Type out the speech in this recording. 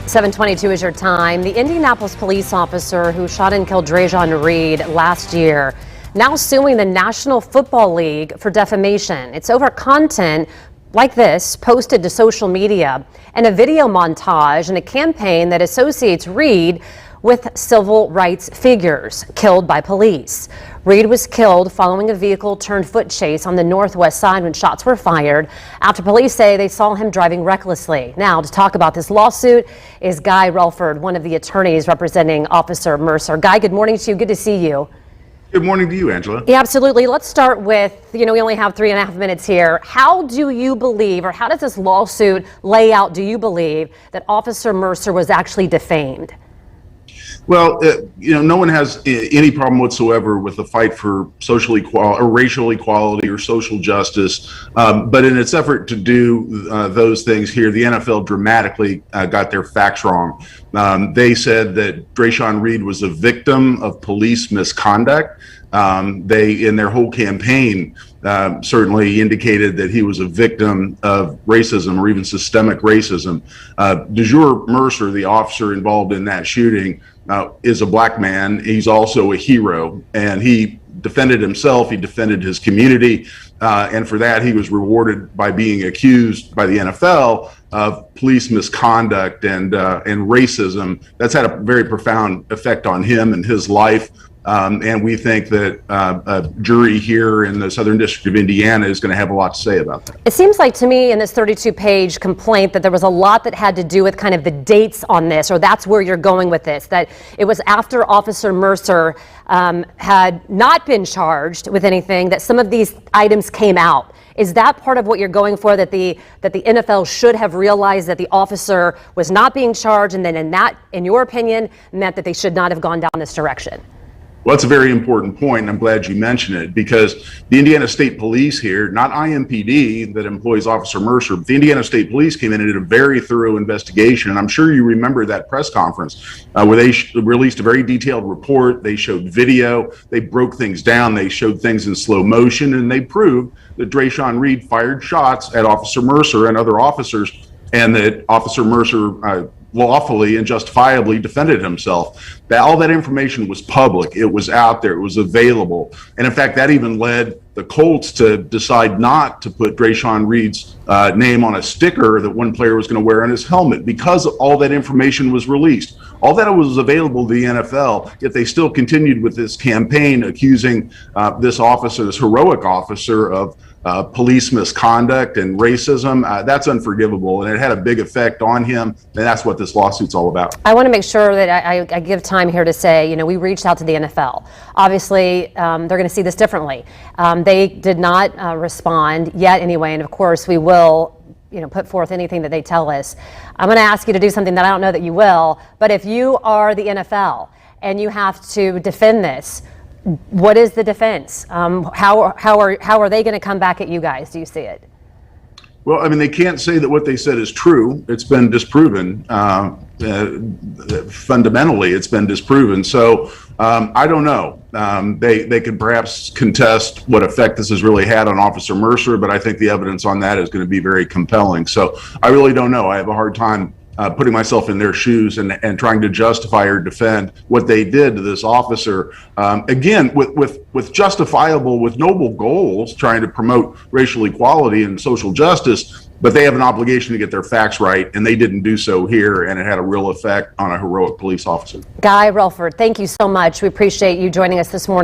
7:22 is your time. The Indianapolis police officer who shot and killed Dre'Jon Reed last year now suing the National Football League for defamation. It's over content like this posted to social media and a video montage in a campaign that associates Reed with civil rights figures killed by police. Reed was killed following a vehicle-turned foot chase on the northwest side when shots were fired after police say they saw him driving recklessly. Now, to talk about this lawsuit is Guy Relford, one of the attorneys representing Officer Mercer. Guy, good morning to you. Good to see you. Good morning to you, Angela. Yeah, absolutely. Let's start with, we only have 3.5 minutes here. How do you believe, or how does this lawsuit lay out, do you believe, that Officer Mercer was actually defamed? Well, no one has any problem whatsoever with the fight for social equality or racial equality or social justice. But in its effort to do those things here, the NFL dramatically got their facts wrong. They said that Dre'Jon Reed was a victim of police misconduct. They, in their whole campaign, certainly indicated that he was a victim of racism or even systemic racism. DeJour Mercer, the officer involved in that shooting, is a black man. He's also a hero, and he defended himself. He defended his community, and for that he was rewarded by being accused by the NFL of police misconduct and racism. That's had a very profound effect on him and his life. And we think that a jury here in the Southern District of Indiana is going to have a lot to say about that. It seems like to me in this 32-page complaint that there was a lot that had to do with kind of the dates on this, or that's where you're going with this, that it was after Officer Mercer had not been charged with anything that some of these items came out. Is that part of what you're going for, that the NFL should have realized that the officer was not being charged, and then in your opinion, meant that they should not have gone down this direction? Well, that's a very important point, and I'm glad you mentioned it, because the Indiana State Police here, not IMPD that employs Officer Mercer, but the Indiana State Police came in and did a very thorough investigation. And I'm sure you remember that press conference where they released a very detailed report. They showed video, they broke things down, they showed things in slow motion, and they proved that Dre'Jon Reed fired shots at Officer Mercer and other officers, and that Officer Mercer lawfully and justifiably defended himself. All that information was public. It was out there. It was available. And in fact, that even led the Colts to decide not to put Dre'Jon Reed's name on a sticker that one player was going to wear on his helmet, because all that information was released. All that was available to the NFL, yet they still continued with this campaign accusing this officer, this heroic officer, of police misconduct and racism. That's unforgivable, and it had a big effect on him, and that's what this lawsuit's all about. I want to make sure that I give time here to say, we reached out to the NFL. Obviously, they're going to see this differently. They did not respond yet anyway, and of course we will put forth anything that they tell us. I'm going to ask you to do something that I don't know that you will, but if you are the NFL and you have to defend this, what is the defense? How are they going to come back at you guys? Do you see it? Well, I mean, they can't say that what they said is true. It's been disproven. Fundamentally, it's been disproven. So I don't know. They could perhaps contest what effect this has really had on Officer Mercer, but I think the evidence on that is going to be very compelling. So I really don't know. I have a hard time putting myself in their shoes and trying to justify or defend what they did to this officer. Again, with justifiable, with noble goals, trying to promote racial equality and social justice, but they have an obligation to get their facts right, and they didn't do so here, and it had a real effect on a heroic police officer. Guy Relford, thank you so much. We appreciate you joining us this morning.